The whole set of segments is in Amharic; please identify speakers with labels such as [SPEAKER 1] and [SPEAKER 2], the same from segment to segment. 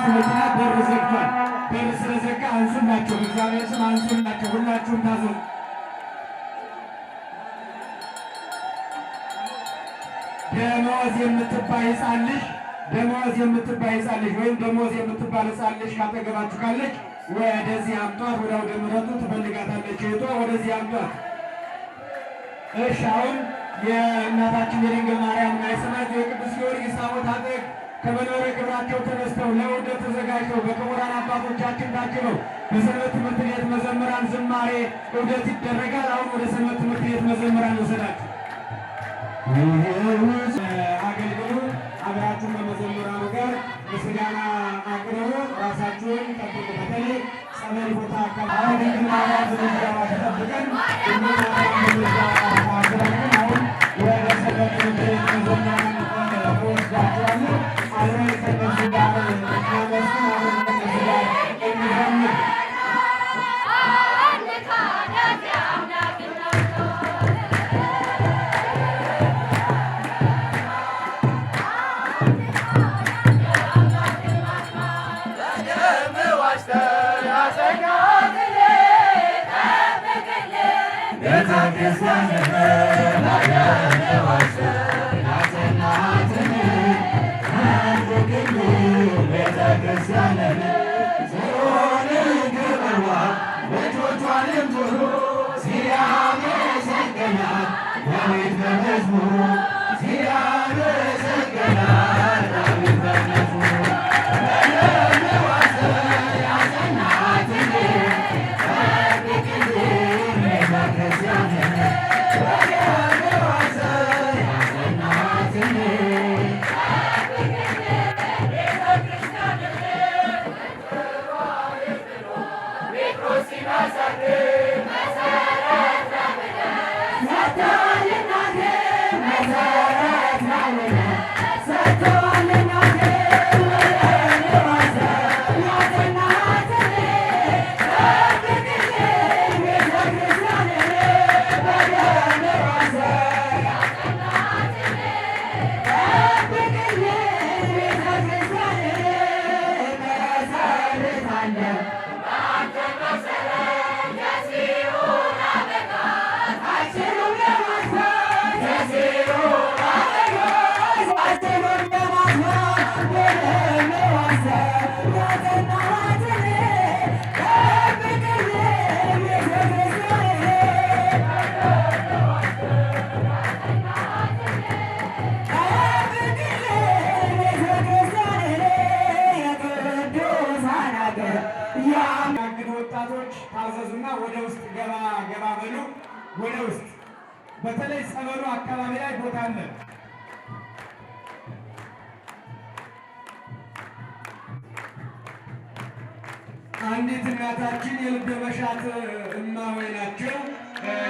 [SPEAKER 1] የመንግስት መኪና በር ዘግቷል። በር ስለዘጋ አንሱላቸው፣ እግዚአብሔር ስም አንሱላቸው። ሁላችሁም ታዘዙ። ደመወዝ የምትባል ሕፃን ልጅ ወይም ደመወዝ የምትባል ሕፃን ልጅ ካጠገባችሁ ካለች ወደዚህ አምጧት። ወደ አውደ ምሕረቱ ትፈልጋታለች እህቷ፣ ወደዚህ አምጧት። እሺ አሁን የእናታችን የድንግል ማርያምና የሰማዕቱ የቅዱስ ጊዮርጊስ ታቦት አጠገብ ከመንበረ ክብራቸው ተነስተው ለውደት ተዘጋጅተው በክቡራን አባቶቻችን ታጅበው በሰንበት ትምህርት ቤት መዘምራን ዝማሬ ውደት ይደረጋል። አሁን ወደ ሰንበት ትምህርት ቤት መዘምራን ወሰዳችሁ አገልግሉ። አብራችሁን በመዘምራኑ ጋር ምስጋና አቅርቡ። ራሳችሁን ጠብቁ። በተለይ ጸበል ቦታ አካባቢ ድንግል ማርያም በምልጃዋ ተጠብቀን አሁን ወደ ሰንበት ትምህርት ቤት መዘምራን ወስዳችኋለሁ። አብረን ከነሱ ጋር እናመስግን። አብረን ከነሱ ጋር እንዘምር። ወጣቶች ታዘዙና ወደ ውስጥ ገባ በሉ። ወደ ውስጥ በተለይ ጸበሉ አካባቢ ላይ ቦታ አለ። አንዲት እናታችን የልብ መሻት እማሆይ ናቸው።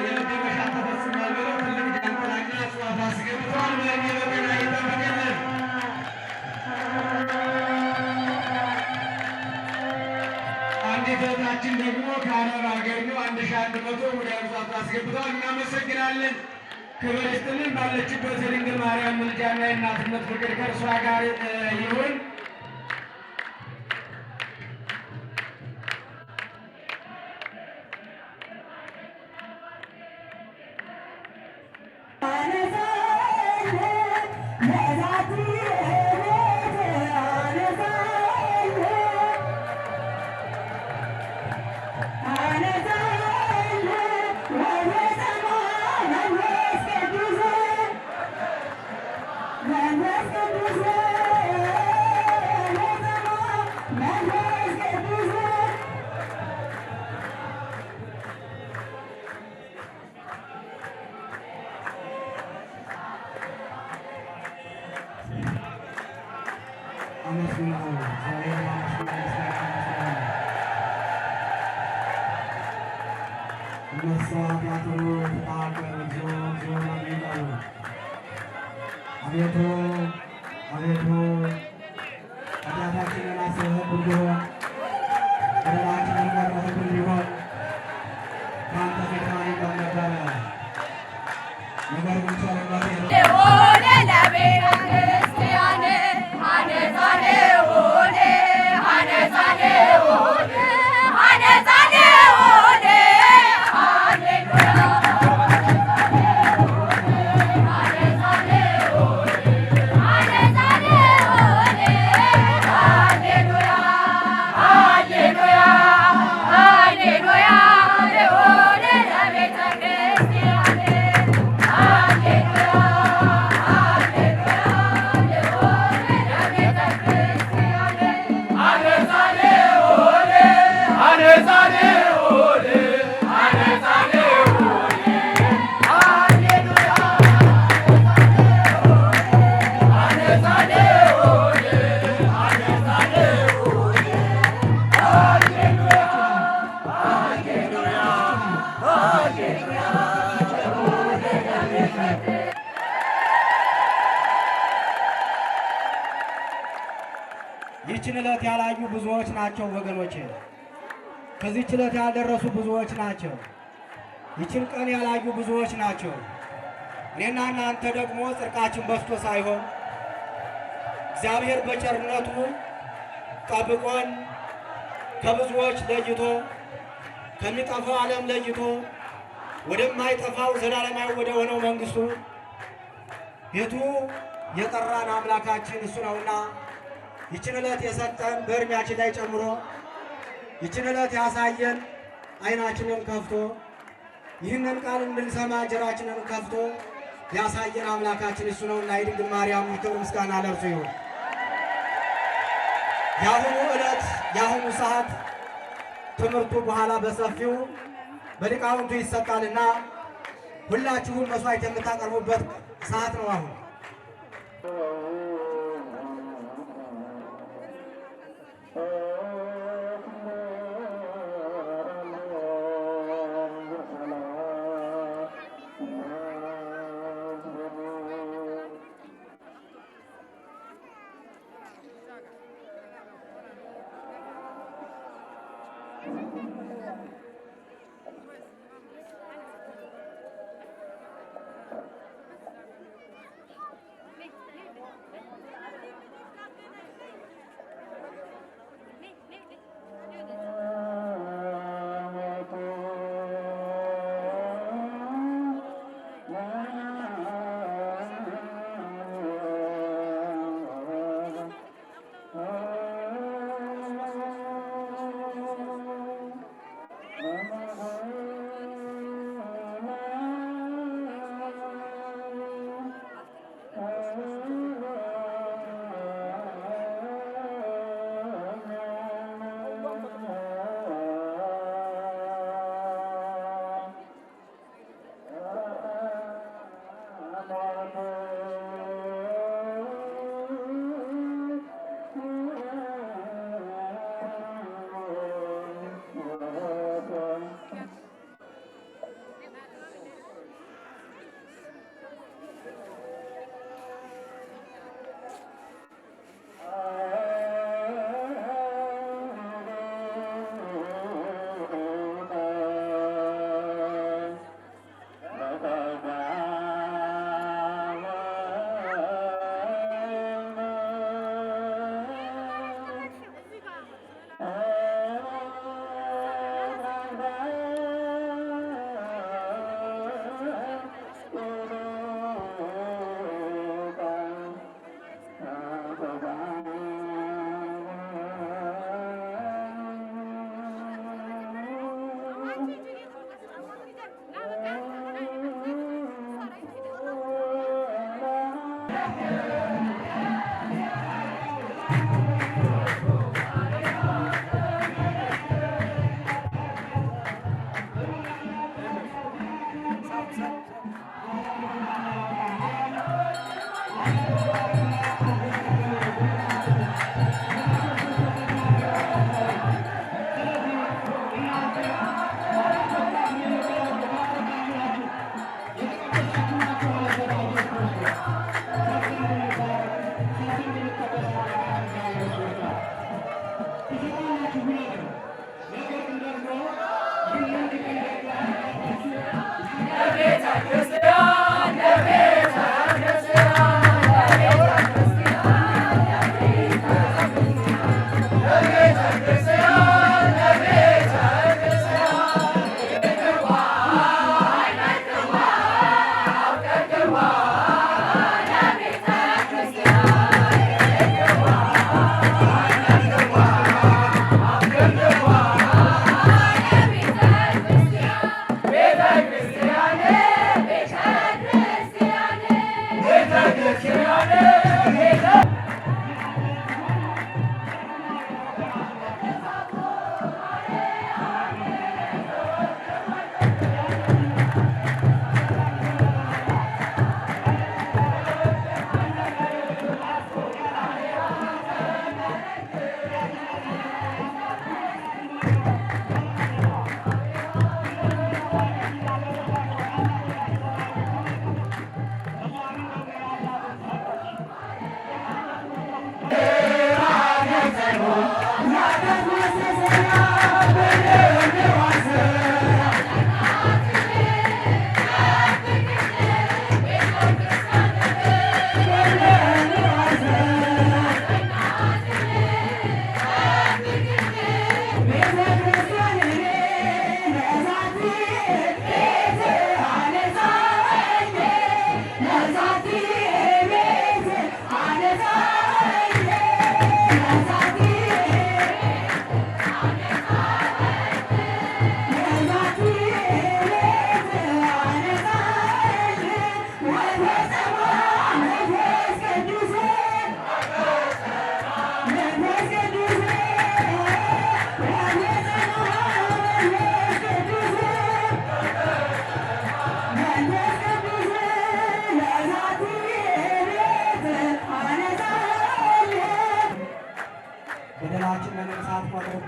[SPEAKER 1] የልብ መሻት ተፈጽሟል ብለው ትልቅ ጃንጥላና እጽዋት አስገብተዋል። በጤና ይጠብቅልን። አንዲት እህታችን ደግሞ ከአረብ ሀገር ነው 1100 ወደ እጽዋት አስገብተዋል። እናመሰግናለን። ክብር ይስጥልን። ባለችበት የድንግል ማርያም ምልጃና የእናትነት ፍቅር ከእርሷ ጋር ይሁን። አቤቱ አቤቱ ኃጢአታችንን አስበህ እንዲሆን በደላችንን ቀርበህ እንዲሆን ከአንተ ፊት ማን ነበረ? ነገር ግን ቸርነትህ ሆነ ለቤተ ክርስቲያን አነጻነ ሆነ
[SPEAKER 2] ይችን ዕለት ያላዩ ብዙዎች ናቸው ወገኖቼ። ከዚህች ዕለት ያልደረሱ ብዙዎች ናቸው። ይችን ቀን ያላዩ ብዙዎች ናቸው። እኔና እናንተ ደግሞ ጽድቃችን በዝቶ ሳይሆን እግዚአብሔር በቸርነቱ ጠብቆን ከብዙዎች ለይቶ ከሚጠፋው ዓለም ለይቶ ወደማይጠፋው ዘላለማዊ ወደ ሆነው መንግሥቱ ቤቱ የጠራን አምላካችን እሱ ነውና ይችን ዕለት የሰጠን በእድሜያችን ላይ ጨምሮ ይችን ዕለት ያሳየን ዓይናችንን ከፍቶ ይህንን ቃል እንድንሰማ ጆሮአችንን ከፍቶ ያሳየን አምላካችን እሱ ነውና የድንግል ማርያም ክብር ምስጋና ለእርሱ ይሁን። የአሁኑ ዕለት የአሁኑ ሰዓት ትምህርቱ በኋላ በሰፊው በሊቃውንቱ ይሰጣልና ሁላችሁም መስዋዕት የምታቀርቡበት ሰዓት ነው አሁን።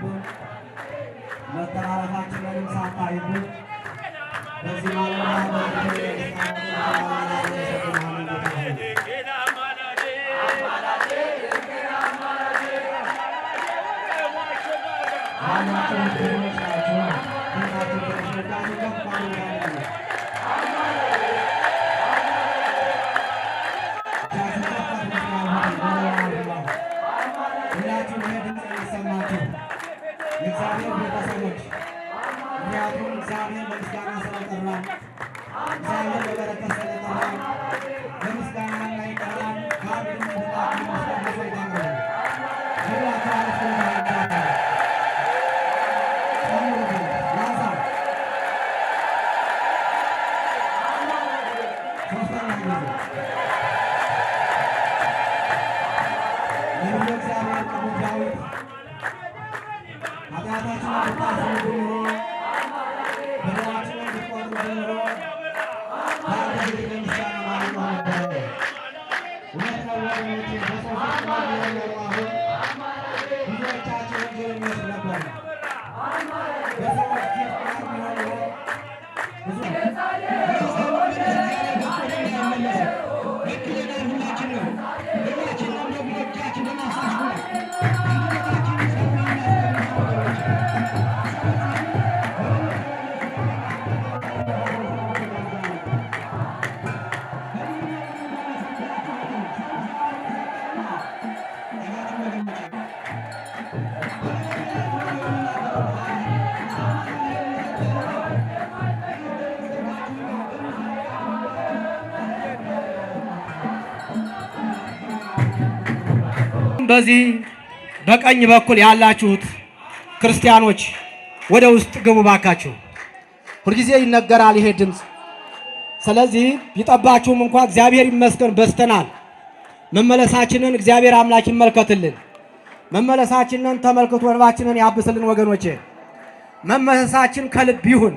[SPEAKER 2] ሳታዩብን መተላለፋችንንም ሳታዩብን በዚህ የእግዚአብሔር ቤተሰቦች ምክንያቱም እግዚአብሔር ለምስጋና ስለጠራን እግዚአብሔር ለበረከት ስለጠራን ለምስጋና ላይ ጠራን። ከአንድ ሁላችን ምስጋና ሰይጣን ነው በዚህ በቀኝ በኩል ያላችሁት ክርስቲያኖች ወደ ውስጥ ግቡ ባካችሁ። ሁልጊዜ ይነገራል ይሄ ድምፅ። ስለዚህ ቢጠባችሁም እንኳን እግዚአብሔር ይመስገን በስተናል። መመለሳችንን እግዚአብሔር አምላክ ይመልከትልን። መመለሳችንን ተመልክቶ እንባችንን ያብስልን። ወገኖቼ መመለሳችን ከልብ ይሁን።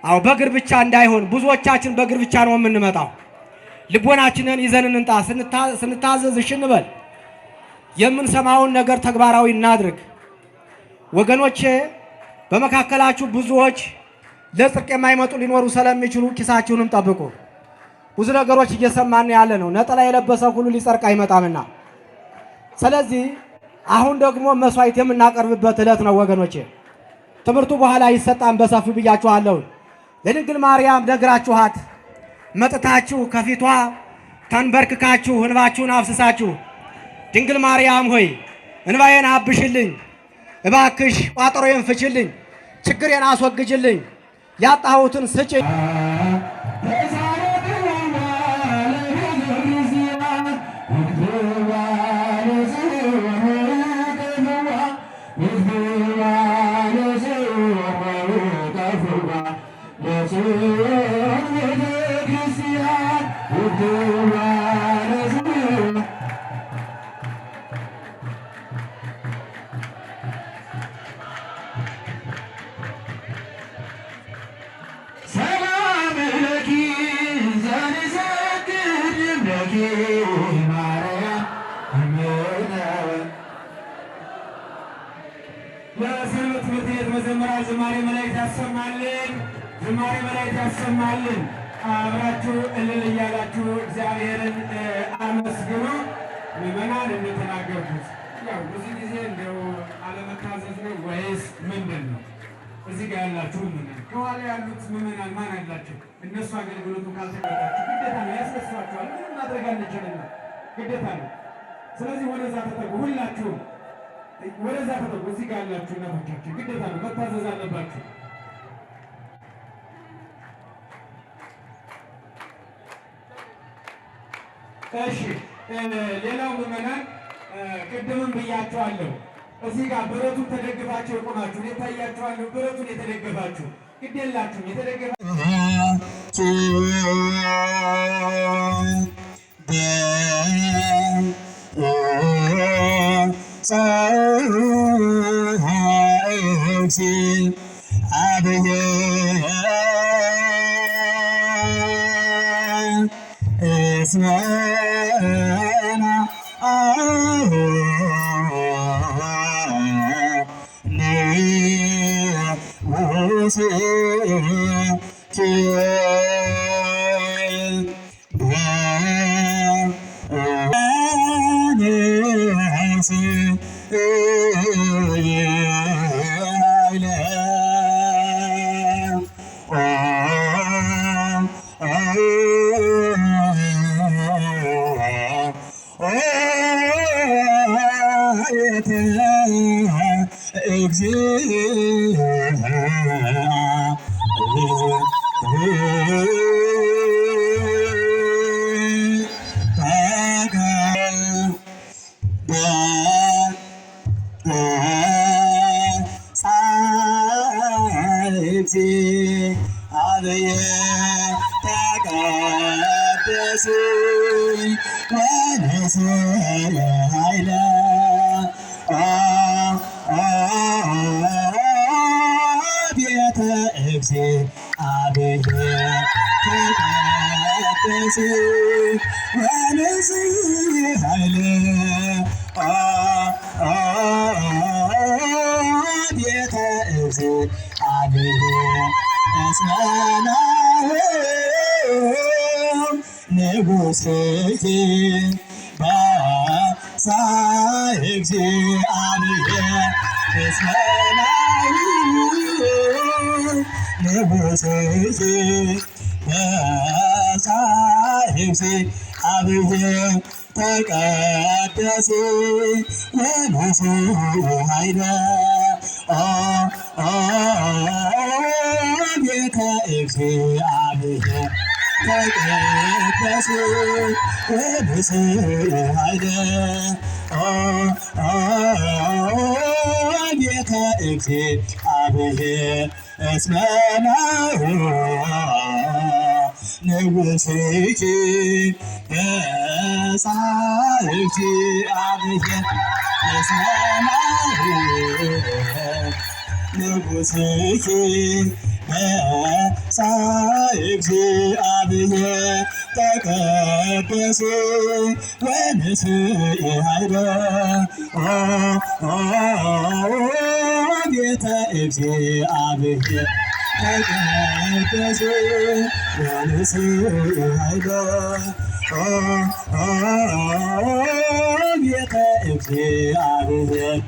[SPEAKER 2] አዎ በእግር ብቻ እንዳይሆን። ብዙዎቻችን በእግር ብቻ ነው የምንመጣው። ልቦናችንን ይዘን እንንጣ። ስንታዘዝ እሺ እንበል። የምንሰማውን ነገር ተግባራዊ እናድርግ። ወገኖቼ በመካከላችሁ ብዙዎች ለጽድቅ የማይመጡ ሊኖሩ ስለሚችሉ ኪሳችሁንም ጠብቁ። ብዙ ነገሮች እየሰማን ያለ ነው። ነጠላ የለበሰ ሁሉ ሊጸድቅ አይመጣምና፣ ስለዚህ አሁን ደግሞ መስዋዕት የምናቀርብበት ዕለት ነው። ወገኖቼ ትምህርቱ በኋላ ይሰጣን በሰፊው ብያችኋለሁ። ለድንግል ማርያም ነግራችኋት መጥታችሁ ከፊቷ ተንበርክካችሁ እንባችሁን አፍስሳችሁ ድንግል ማርያም ሆይ እንባዬን አብሽልኝ፣ እባክሽ ቋጠሮዬን ፍችልኝ፣ ችግሬን አስወግጅልኝ፣ ያጣሁትን ስጭኝ
[SPEAKER 1] ለሰንበት ትምህርት ቤት መዘምራን ዝማሬ መላእክት ያሰማልን፣ ዝማሬ መላእክት ያሰማልን። አብራችሁ እልል እያላችሁ እግዚአብሔርን አመስግኑ። ምዕመናን እንደተናገርኩት ያው ብዙ ጊዜ እንደው አለመታዘዝ ነው ወይስ ምንድን ነው? እዚህ ጋር ያላችሁ ምዕመናን፣ ከኋላ ያሉት ምዕመናን ማን አላቸው? እነሱ አገልግሎቱ ካልተቀጣችሁ ግዴታ ነው፣ ያስደስቷቸዋል። ምንም ማድረግ አንችልም፣ ግዴታ ነው። ስለዚህ ወደዛ ተጠጉ፣ ሁላችሁም ወደዛ ተጠጉ። እዚህ ጋር ያላችሁ እናቶቻችን ግዴታ ነው፣ መታዘዝ አለባችሁ። እሺ ሌላው ምዕመናን ቅድምም ብያችኋለሁ። እዚህ ጋር ብረቱን ተደግፋችሁ የቆማችሁ የታያችኋለሁ። ብረቱን የተደገፋችሁ ግድ የላችሁም።
[SPEAKER 3] ተቀደስ ወንስ ኃይለ ቤተ እግዚአብሔር ተቀደስ ወንስ ኃይለ ቤተ እግዚአብሔር እስመ ናሁ ንጉሥኪ በጻሕቅቲ እግዚአብሔር እስመ ናሁ ንጉሥኪ በጻሕቅቲ እግዚአብሔር ተቀደስ ወንሥኢ ኃይለ ቤተ እግዚአብሔር ተቀደስ ወንሥኢ ኃይለ ቤተ እግዚአብሔር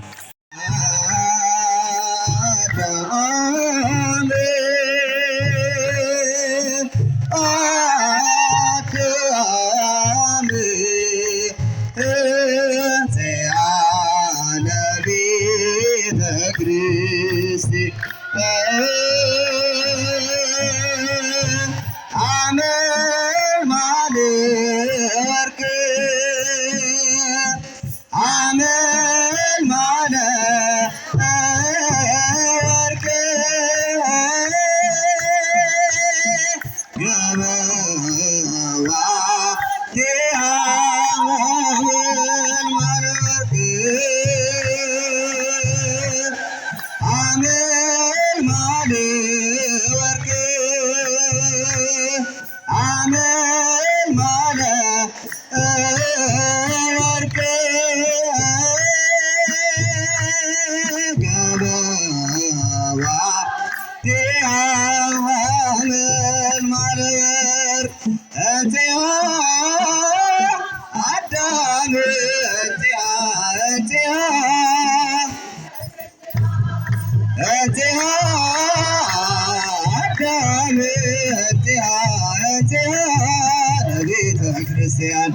[SPEAKER 3] ክርስቲያን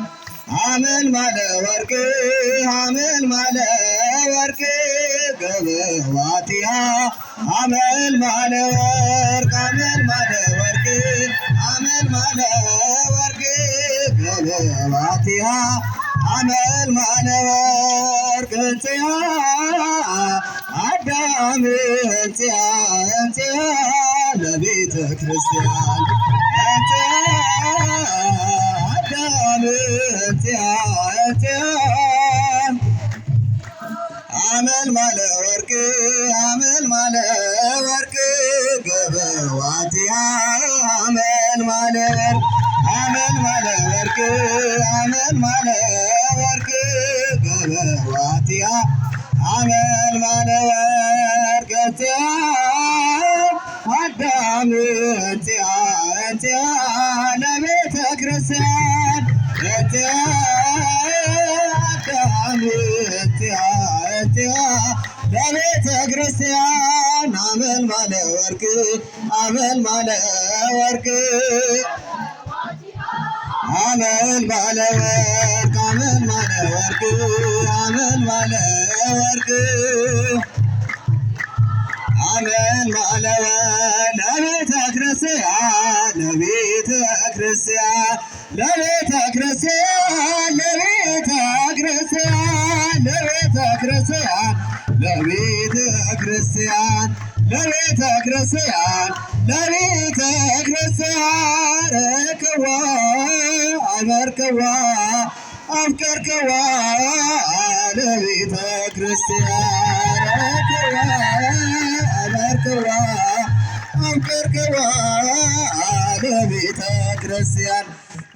[SPEAKER 3] አመል ማለ ወርቅ አመል ማለ ወርቅ ገበዋቲያ አመል ማለ ወርቅ አመል ማለ ወርቅ አመል ማለ ወርቅ ገበዋቲያ አመል ማለ ወርቅ እንጽያ አዳም እንጽያ እንጽያ ለቤተ ክርስቲያን አመል ማለ ወርቅ አመል ማለ ወርቅ ገበዋቲያ አመል ማለ ወርቅ አመል ማለ ወርቅ አመል ማለ ወርቅ ገበዋቲያ አመል ማለ ወርቅ አዳም እንጽያ ለቤተ ክርስቲያን አዳም ለቤተ ክርስቲያን አመል ማለ ወርቅ አመል ማለ ወርቅ አመል ማለ ወርቅ አመል ማለ ወርቅ አመል ማለ ወርቅ አመል ማለ ለቤተ ክርስቲያን ለቤተ ክርስቲያን ለቤተ ክርስቲያን ለቤተ ክርስቲያን ለቤተ ክርስቲያን ለቤተ ክርስቲያን ለቤተ ክርስቲያን ለቤተ ክርስቲያን ረክዋ አመርክዋ አፍቀርክዋ ለቤተ ክርስቲያን ረክዋ አመርክዋ አፍቀርክዋ ለቤተ ክርስቲያን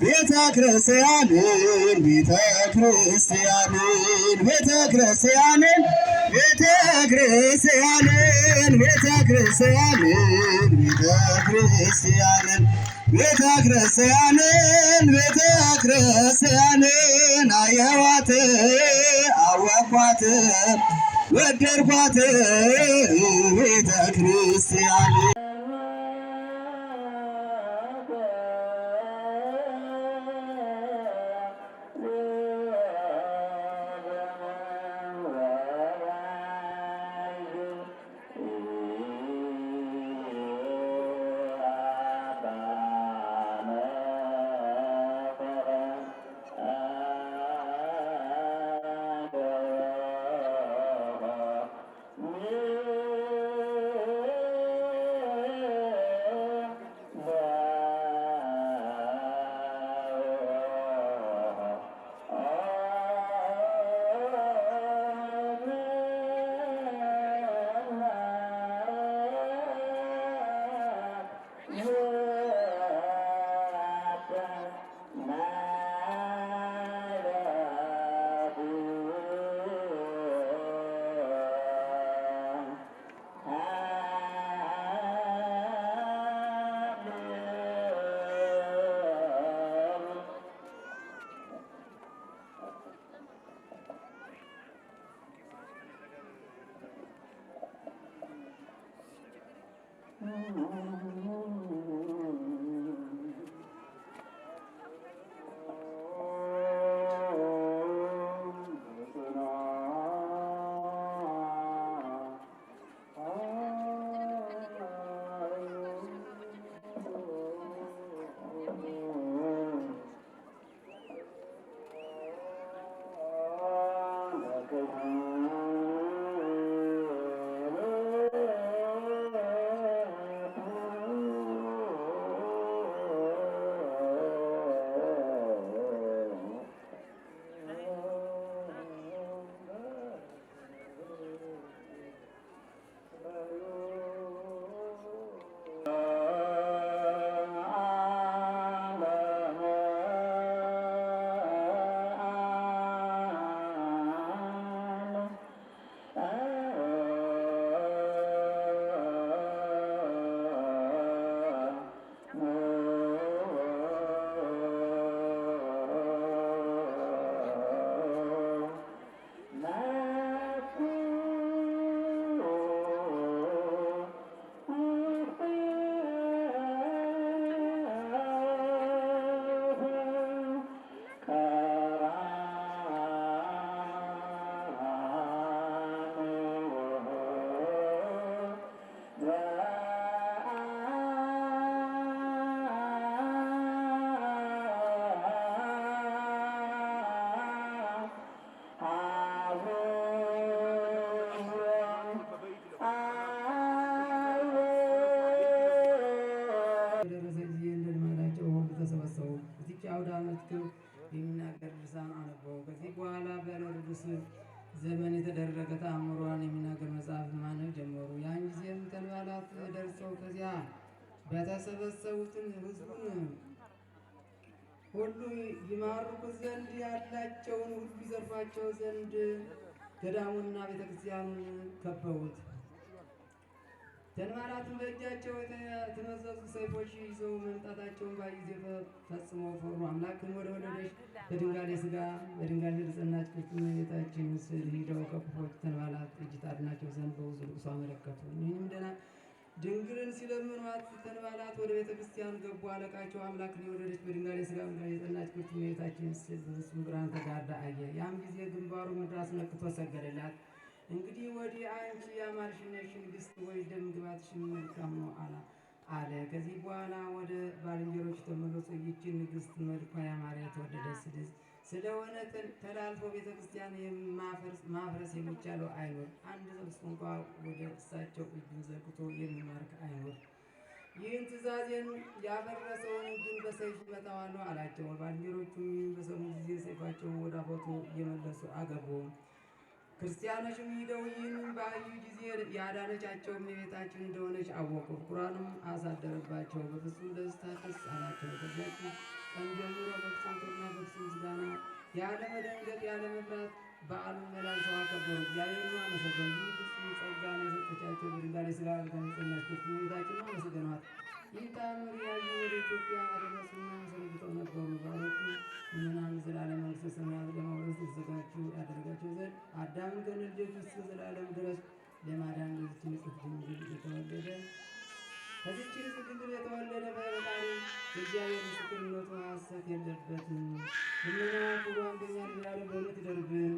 [SPEAKER 3] ቤተ ክርስቲያንን ቤተ ክርስቲያንን ቤተ ክርስቲያንን ቤተ ክርስቲያንን ቤተ ክርስቲያንን ቤተ ክርስቲያንን ቤተ ክርስቲያንን ቤተ ክርስቲያንን አየኋት አወቅኋት ወደድኳት ቤተ ክርስቲያንን
[SPEAKER 4] የሚናገር ድርሳን አነበው። ከዚህ በኋላ በሄሮድስ ዘመን የተደረገ ተአምሯን የሚናገር መጽሐፍ ማንበብ ጀመሩ። ያን ጊዜም ተንባላት ደርሰው ከዚያ በተሰበሰቡትን ሕዝቡን ሁሉ ይማርኩት ዘንድ ያላቸውን ሁሉ ይዘርፏቸው ዘንድ ገዳሙና ቤተክርስቲያኑን ከበቡት። ተንባላትን በእጃቸው የተመዘዙ ሰይፎች ይዘው መምጣታቸውን ባዩ ጊዜ ፈጽመው ፈሩ። አምላክን ወደ ወለደች በድንጋሌ ሥጋ በድንጋሌ ለጸናች እመቤታችን ምስል ሂደው ከክፎች ተንባላት እጅ ታድናቸው ዘንድ በብዙ ልቅሶ አመለከቱ። ይህንም ድንግልን ሲለምኗት ተንባላት ወደ ቤተ ክርስቲያን ገቡ። አለቃቸው አምላክን የወለደች በድንጋሌ ሥጋ በድንጋሌ የጸናች ክብርት እመቤታችን በፍጹም ብርሃን ተጋርዳ አየ። ያን ጊዜ ግንባሩ ምድር አስነክቶ ሰገደላት። እንግዲህ ወዲህ አንቺ ያማርሽ ነሽ ንግሥት ሆይ ደም ግባትሽን መልካም ነው አለ። ከዚህ በኋላ ወደ ባልንጀሮች ተመለሱ። ይህችን ንግሥት መልኳ ያማረ የተወደደ ስለሆነ ተላልፎ ቤተ ክርስቲያን ማፍረስ የሚቻለው አይኖር። አንድ ሰብስ እንኳ ወደ እሳቸው እጁን ዘርግቶ የሚማርክ አይኖር። ይህን ትእዛዜን ያፈረሰውን ግን በሰይፍ እመታዋለሁ አላቸው። ባልንጀሮቹም በሰሙ ጊዜ ሰይፋቸውን ወደ አፎቱ እየመለሱ አገቡ። ክርስቲያኖችም ሂደው ይህንን ባዩ ጊዜ ያዳነቻቸው እመቤታችን እንደሆነች አወቁ። ቁርአንም አሳደረባቸው። በፍጹም ደስታ ደስ አላቸው። ከዚያች ቀን ጀምሮ በፍጹም ክብርና በፍጹም ምስጋና ያለ መደንገጥ ያለ መፍራት በዓሉን መላልሰው አከበሩ። እግዚአብሔርን አመሰገኑ። ይህ ፍጹም ጸጋን የሰጠቻቸው በድንጋሌ ሥጋ የጸናች ክብርት እመቤታችንን አመሰገኗት። ይህ ተአምር ያዩ ወደ ኢትዮጵያ አደረሱና ሰንብተው ነበሩ። ባሮቹ ምዕመናን ዘላለም መንግሥተ ሰማያት ለመውረስ የተዘጋጁ ያደረጋቸው ዘንድ አዳምን ከነ ልጆቹ እስከ ዘላለም ድረስ ለማዳን ለዚች ንጽሕት ድንግል የተወለደ ከዚች ንጽሕት ድንግል የተወለደ በፈጣሪ የእግዚአብሔር ምስክርነቱ ሐሰት የለበትም። ልመናዋ ክብሯን በእኛ ለዘላለም በእውነት ይደርብን።